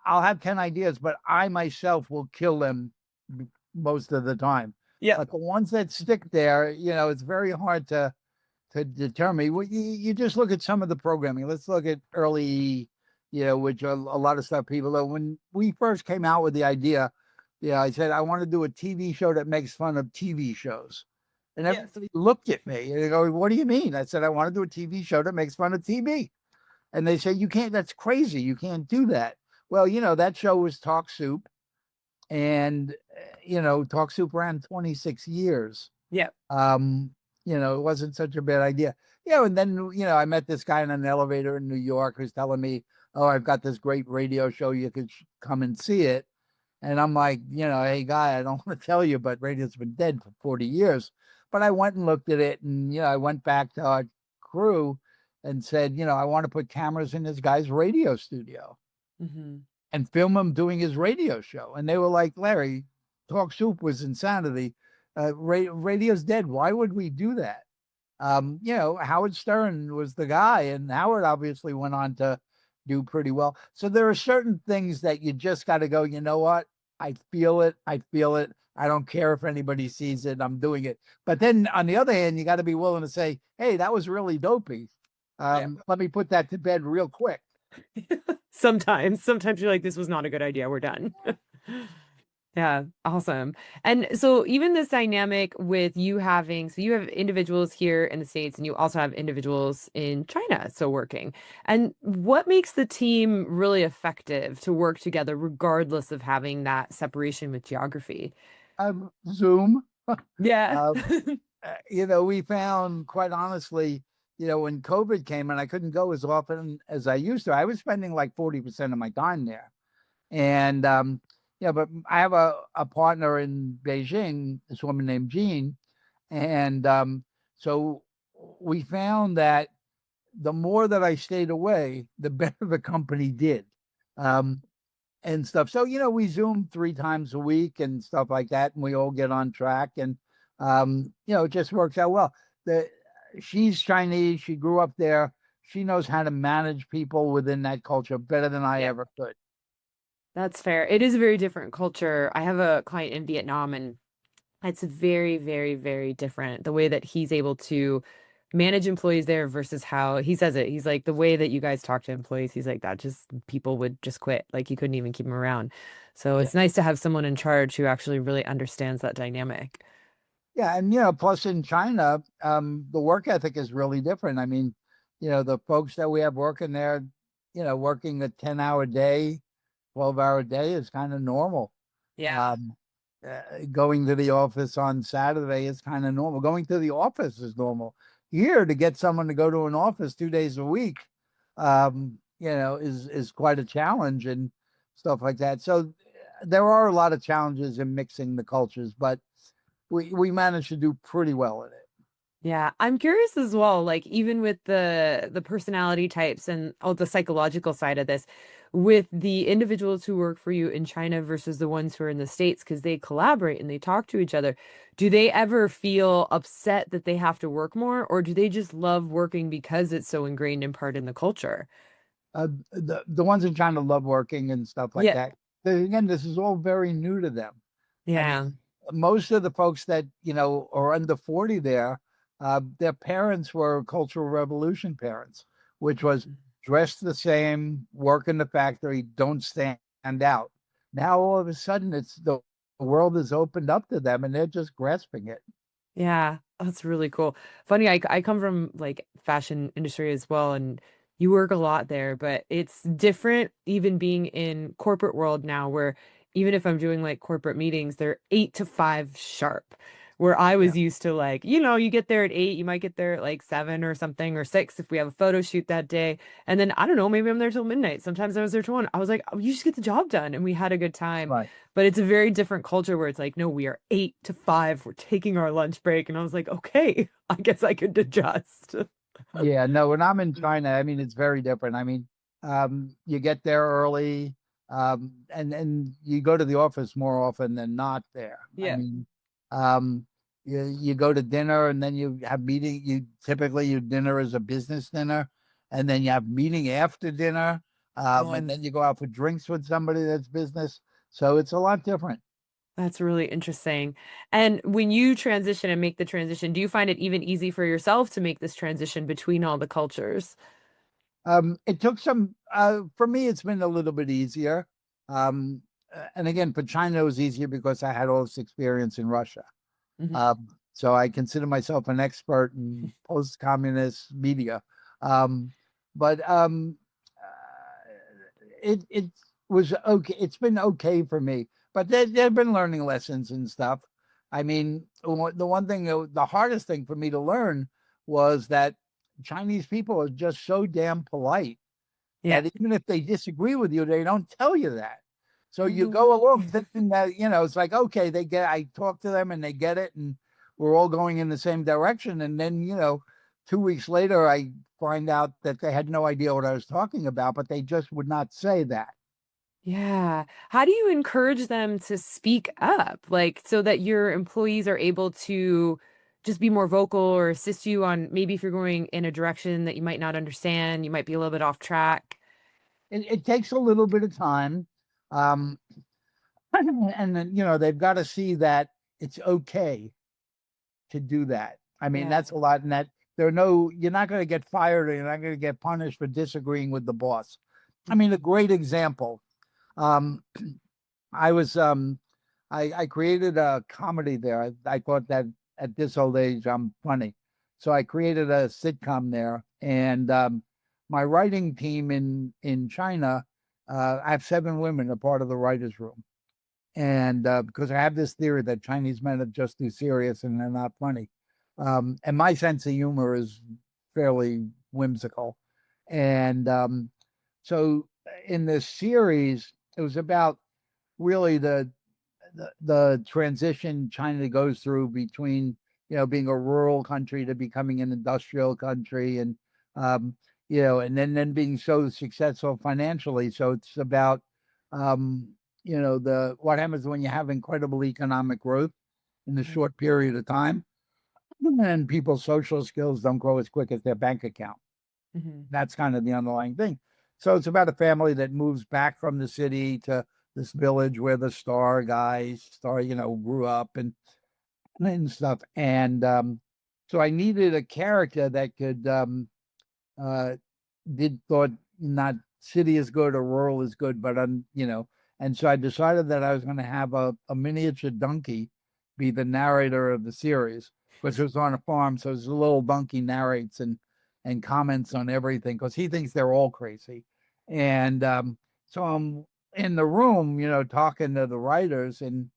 I'll have 10 ideas, but I myself will kill them most of the time. Yep. But the ones that stick there, you know, it's very hard to determine. Well, you just look at some of the programming. Let's look at early, you know, which a lot of stuff people know. When we first came out with the idea, yeah, I said I want to do a TV show that makes fun of TV shows. And Yes. everybody looked at me and they go, "What do you mean?" I said, "I want to do a TV show that makes fun of TV." And they say, "You can't, that's crazy. You can't do that." Well, you know, that show was Talk Soup. And, you know, Talk Soup ran 26 years. Yep. Um, you know, it wasn't such a bad idea. And then, you know, I met this guy in an elevator in New York who's telling me, "Oh, I've got this great radio show. You could come and see it." And I'm like, you know, "Hey, guy, I don't want to tell you, but radio's been dead for 40 years." But I went and looked at it, and, you know, I went back to our crew and said, you know, "I want to put cameras in this guy's radio studio Hmm. and film him doing his radio show." And they were like, "Larry, Talk Soup was insanity. Radio's dead. Why would we do that?" You know, Howard Stern was the guy, and Howard obviously went on to do pretty well. So there are certain things that you just got to go, you know what? I feel it. I feel it. I don't care if anybody sees it. I'm doing it. But then on the other hand, you got to be willing to say, hey, that was really dopey. Yeah. Let me put that to bed real quick. Sometimes you're like, this was not a good idea. We're done. Yeah, awesome. And so even this dynamic with you having, so you have individuals here in the States and you also have individuals in China, so working. And what makes the team really effective to work together regardless of having that separation with geography? Zoom. Yeah. Uh, we found quite honestly, when COVID came and I couldn't go as often as I used to, I was spending like 40% of my time there. And but I have a partner in Beijing, this woman named Jean, and so we found that the more that I stayed away, the better the company did. Um, and stuff. So, we Zoom 3 times a week and stuff like that, and we all get on track, and it just works out well. The She's Chinese, she grew up there, she knows how to manage people within that culture better than I Yeah. ever could. That's fair. It is a very different culture. I have a client in Vietnam and it's very, very, very different. The way that he's able to manage employees there versus how he says it. He's like, the way that you guys talk to employees, he's like, that just people would just quit. Like, you couldn't even keep them around. So Yeah. it's nice to have someone in charge who actually really understands that dynamic. Yeah, and plus in China, the work ethic is really different. I mean, the folks that we have working there, working a 10-hour day, 12-hour day is kind of normal. Yeah. Um, Going to the office on Saturday is kind of normal. Going to the office is normal. Here, to get someone to go to an office 2 days a week, is quite a challenge and stuff like that. So there are a lot of challenges in mixing the cultures, but we managed to do pretty well at it. Yeah, I'm curious as well, like even with the personality types and the psychological side of this, with the individuals who work for you in China versus the ones who are in the States, because they collaborate and they talk to each other, do they ever feel upset that they have to work more, or do they just love working because it's so ingrained in part in the culture? The ones in China love working and stuff like Yeah. that. Again, this is all very new to them. I Yeah. mean, most of the folks that are under 40 there, their parents were Cultural Revolution parents, which was dress the same, work in the factory, don't stand out. Now all of a sudden, it's the world has opened up to them, and they're just grasping it. Yeah, that's really cool. Funny, I come from like fashion industry as well, and you work a lot there, but it's different even being in corporate world now, where even if I'm doing like corporate meetings, they're 8 to 5 sharp. Where I Yeah, was used to like, you get there at 8, you might get there at like 7 or something or 6 if we have a photo shoot that day. And then I don't know, maybe I'm there till midnight. Sometimes I was there till 1. I was like, oh, you just get the job done, and we had a good time. right. But it's a very different culture where it's like, no, we are 8 to 5. We're taking our lunch break. And I was like, okay, I guess I could adjust. Yeah, no, when I'm in China, I mean, it's very different. I mean, you get there early, and you go to the office more often than not there. I Yeah. mean, um, you go to dinner and then you have meeting. You typically your dinner is a business dinner, and then you have meeting after dinner, and Oh, then you go out for drinks with somebody that's business. So it's a lot different. that's really interesting. And when you transition and make the transition, do you find it even easy for yourself to make this transition between all the cultures? It took some, for me, it's been a little bit easier. And again, for China, it was easier because I had all this experience in Russia. Mhm. So I consider myself an expert in post-communist media. Um, but it was okay. It's been okay for me, but there've been learning lessons and stuff. I mean, the one thing, the hardest thing for me to learn was that Chinese people are just so damn polite Yeah. that even if they disagree with you, they don't tell you that. So you Mhm. go along thinking that, it's like, okay, I talk to them and they get it, and we're all going in the same direction. And then, 2 weeks later, I find out that they had no idea what I was talking about, but they just would not say that. Yeah. How do you encourage them to speak up, like so that your employees are able to just be more vocal or assist you on maybe if you're going in a direction that you might not understand, you might be a little bit off track? It takes a little bit of time. Um, And then, they've got to see that it's okay to do that. I mean, Yeah. that's a lot. And that you're not going to get fired or you're not going to get punished for disagreeing with the boss. I mean, a Mhm. great example. Um, I was, I created a comedy there. I thought that at this old age, I'm funny. So I created a sitcom there. And my writing team in China, I have 7 women, a part of the writers' room. And because I have this theory that Chinese men are just too serious and they're not funny. And my sense of humor is fairly whimsical. And so in this series, it was about really the transition China goes through between being a rural country to becoming an industrial country, and um, and then being so successful financially. So it's about the what happens when you have incredible economic growth in a Mhm. short period of time, and people's social skills don't grow as quick as their bank account. Mhm. That's kind of the underlying thing. So it's about a family that moves back from the city to this village where the star, grew up and stuff. And so I needed a character that could uh did thought not city is good or rural is good, but and so I decided that I was going to have a miniature donkey be the narrator of the series, because it was on a farm, so his little donkey narrates and comments on everything because he thinks they're all crazy. And so I'm in the room, talking to the writers, and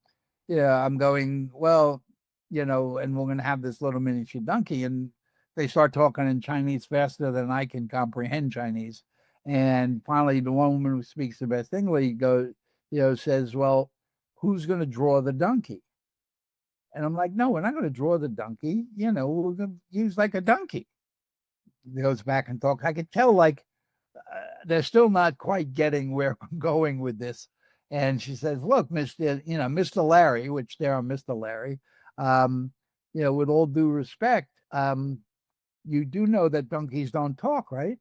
yeah, I'm going, well, and we're going to have this little miniature donkey. And they start talking in Chinese faster than I can comprehend Chinese. And finally, the one woman who speaks the best English says, well, who's going to draw the donkey? And I'm like, no, we're not going to draw the donkey. We're going to use like a donkey. He goes back and talk. I could tell, like, they're still not quite getting where I'm going with this. And she says, look, Mr. Larry, which they are Mr. Larry, um, with all due respect, you do know that donkeys don't talk, right?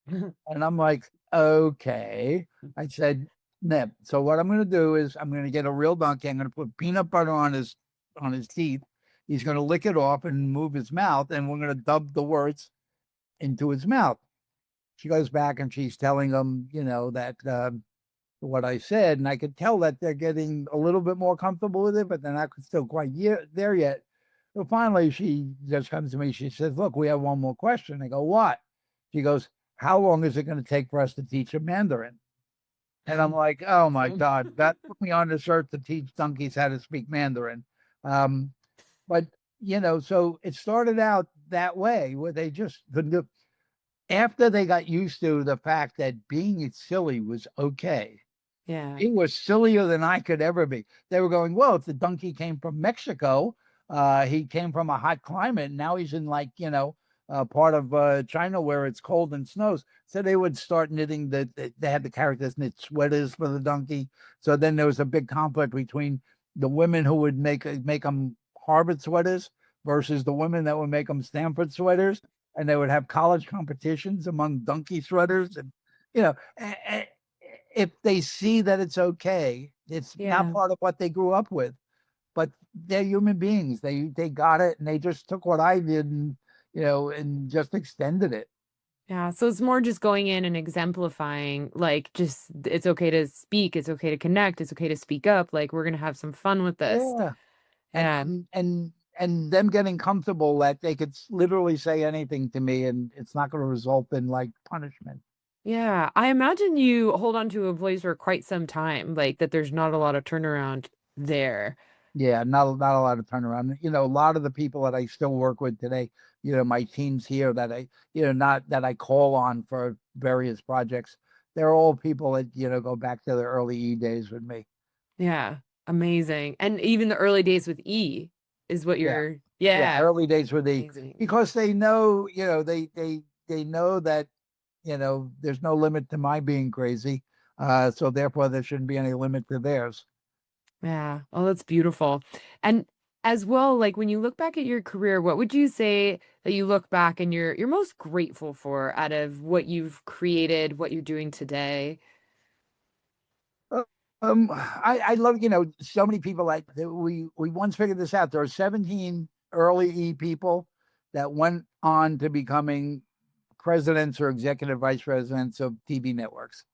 And I'm like, okay. I said, Neb. So what I'm going to do is I'm going to get a real donkey. I'm going to put peanut butter on his teeth. He's going to lick it off and move his mouth, and we're going to dub the words into his mouth. She goes back and she's telling them, that what I said, and I could tell that they're getting a little bit more comfortable with it, but they're not still quite there yet. So finally, she just comes to me. She says, "Look, we have one more question." I go, "What?" She goes, "How long is it going to take for us to teach them Mandarin?" And I'm like, "Oh my God, that put me on this earth to teach donkeys how to speak Mandarin." Um, but so it started out that way, where they just couldn't do. After they got used to the fact that being silly was okay, Yeah. he was sillier than I could ever be. They were going, well, if the donkey came from Mexico, he came from a hot climate. And now he's in, like, part of China where it's cold and snows. So they would start knitting they had the characters knit sweaters for the donkey. So then there was a big conflict between the women who would make them Harvard sweaters versus the women that would make them Stanford sweaters. And they would have college competitions among donkey sweaters. And, you know, if they see that it's okay, it's not Yeah. part of what they grew up with, but they're human beings. They got it and they just took what I did and just extended it. Yeah. So it's more just going in and exemplifying, like, just it's okay to speak, it's okay to connect, it's okay to speak up. Like, we're gonna have some fun with this. Yeah. And Yeah. and and and them getting comfortable that they could literally say anything to me and it's not going to result in like punishment. Yeah. I imagine you hold on to employees for quite some time, like that there's not a lot of turnaround there. Yeah, not a lot of turnaround. A lot of the people that I still work with today, my teams here that not that I call on for various projects, they're all people that, go back to the early days with me. Yeah. Amazing. And even the early days with E is what Yeah. you're, Yeah, yeah. early days with Amazing. because they know, they know that, there's no limit to my being crazy. So therefore there shouldn't be any limit to theirs. Yeah. Oh, that's beautiful. And as well, like when you look back at your career, what would you say that you look back and you're most grateful for out of what you've created, what you're doing today? I love, so many people like we once figured this out. There are 17 early E people that went on to becoming presidents or executive vice presidents of TV networks,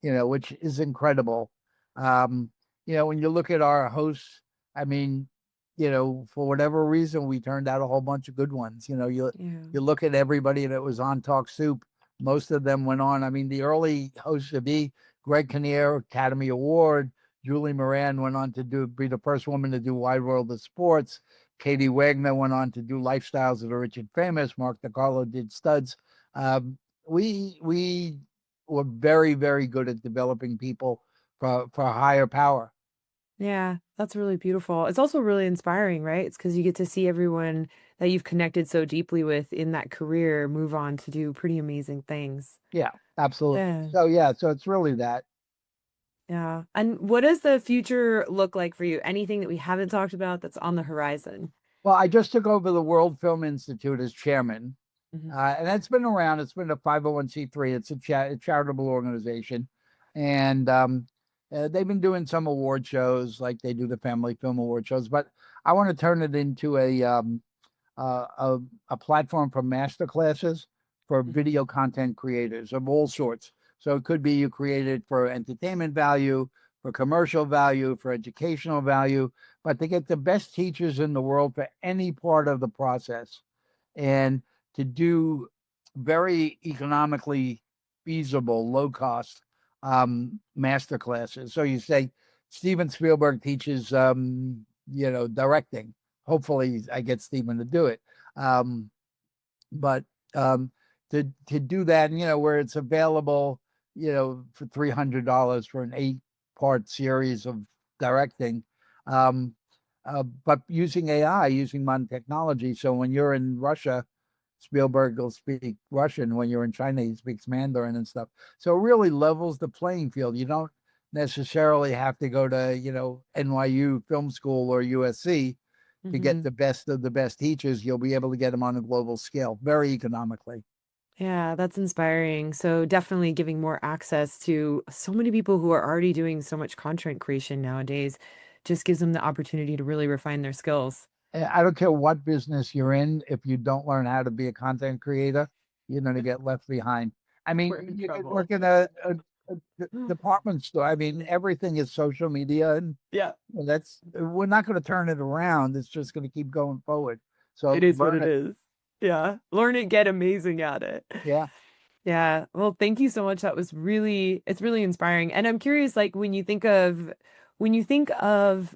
which is incredible. Um, when you look at our hosts, I mean, for whatever reason, we turned out a whole bunch of good ones. Yeah. You look at everybody that was on Talk Soup, most of them went on. I mean, the early hosts would be Greg Kinnear, Academy Award. Julie Moran went on to be the first woman to do Wide World of Sports. Katie Wagner went on to do Lifestyles of the Rich and Famous. Mark DiCarlo did Studs. Um, we were very, very good at developing people for higher power. Yeah, that's really beautiful. It's also really inspiring, right? It's because you get to see everyone that you've connected so deeply with in that career move on to do pretty amazing things. Yeah, absolutely. Yeah. So yeah, so it's really that. Yeah. And what does the future look like for you? Anything that we haven't talked about that's on the horizon? Well, I just took over the World Film Institute as chairman, Hmm. and that's been around. It's been a 501(c)(3). It's a charitable organization, and they've been doing some award shows, like they do the Family Film Award shows. But I want to turn it into uh, a, a platform for master classes for Hmm. video content creators of all sorts. So it could be you create it for entertainment value, for commercial value, for educational value, but to get the best teachers in the world for any part of the process and to do very economically feasible, low cost master classes. So you say Steven Spielberg teaches, directing. Hopefully, I get Steven to do it. Um, but to do that, where it's available, for $300 for an 8-part series of directing, um, but using AI, using modern technology. So when you're in Russia, Spielberg will speak Russian. When you're in China, he speaks Mandarin and stuff. So it really levels the playing field. You don't necessarily have to go to, NYU Film School or USC to get Hmm. the best of the best teachers. You'll be able to get them on a global scale very economically. Yeah, that's inspiring. So definitely giving more access to so many people who are already doing so much content creation nowadays just gives them the opportunity to really refine their skills. I don't care what business you're in, if you don't learn how to be a content creator, you're going to get left behind. I We're mean, in you could trouble. work in a department store. I mean, everything is social media, and Yeah, we're not going to turn it around. It's just going to keep going forward. it So is what learn it it. is. Yeah. Learn it, get amazing at it. Yeah. Yeah. Well, thank you so much. It's really inspiring. And I'm curious, like when you think of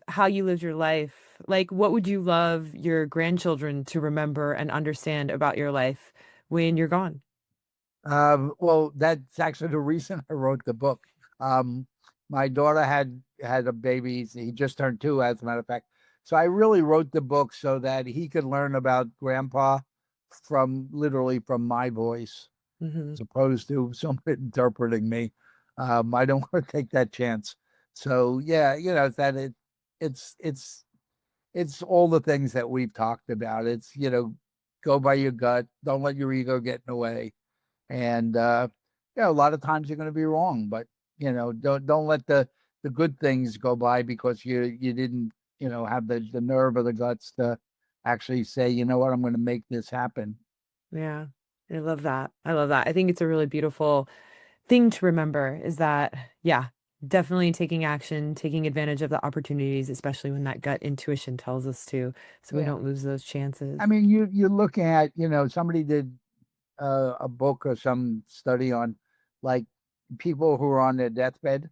how you lived your life, like what would you love your grandchildren to remember and understand about your life when you're gone? Well, that's actually the reason I wrote the book. Um, my daughter had a baby. He just turned 2, as a matter of fact. So I really wrote the book so that he could learn about grandpa literally from my voice, Hmm. as opposed to someone interpreting me. I don't want to take that chance. So yeah, it's it's it's all the things that we've talked about. It's, go by your gut. Don't let your ego get in the way. And a lot of times you're going to be wrong, but don't let the good things go by because you didn't, have the nerve or the guts to actually say, you know what, I'm going to make this happen. Yeah. I love that. I love that. I think it's a really beautiful thing to remember is that, yeah, definitely taking action, taking advantage of the opportunities, especially when that gut intuition tells us to, so we Yeah. don't lose those I chances. mean, you look at, somebody did a book or some study on like people who are on their deathbed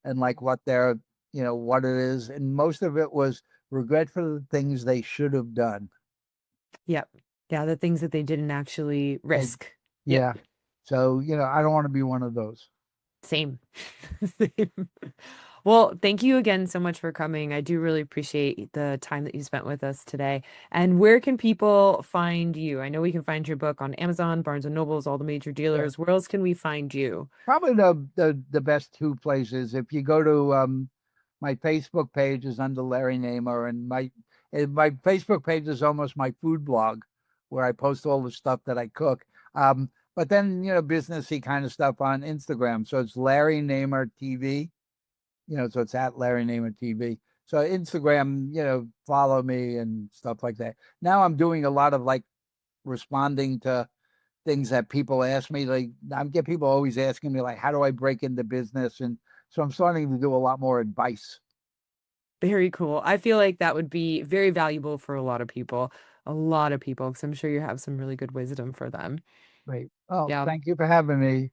and like what it is. And most of it was regret for the things they should have done. Yep. Yeah, the things that they didn't actually And risk. Yep. yeah. So, I don't want to be one of those. Same. Same. Well, thank you again so much for coming. I do really appreciate the time that you spent with us today. And where can people find you? I know we can find your book on Amazon, Barnes and Nobles, all the major Yeah. dealers. Where else can we find you? Probably the best 2 places. If you go to my Facebook page is under Larry Namer, and my Facebook page is almost my food blog where I post all the stuff that I cook. But then, businessy kind of stuff on Instagram. So it's Larry Namer TV. So it's at Larry Neiman TV. So Instagram, follow me and stuff like that. Now I'm doing a lot of like responding to things that people ask me. Like I get people always asking me like, how do I break into business? And so I'm starting to do a lot more advice. Very cool. I feel like that would be very valuable for a lot of people, because I'm sure you have some really good wisdom for them. Great. Oh, Yeah. thank you for having me.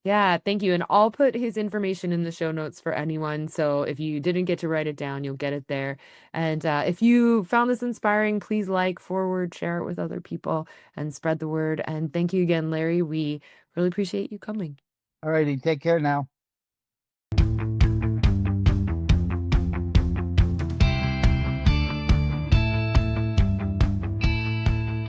Yeah, thank you. And I'll put his information in the show notes for anyone. So if you didn't get to write it down, you'll get it there. And if you found this inspiring, please like, forward, share it with other people, and spread the word. And thank you again, Larry. We really appreciate you coming. All righty. Take care now.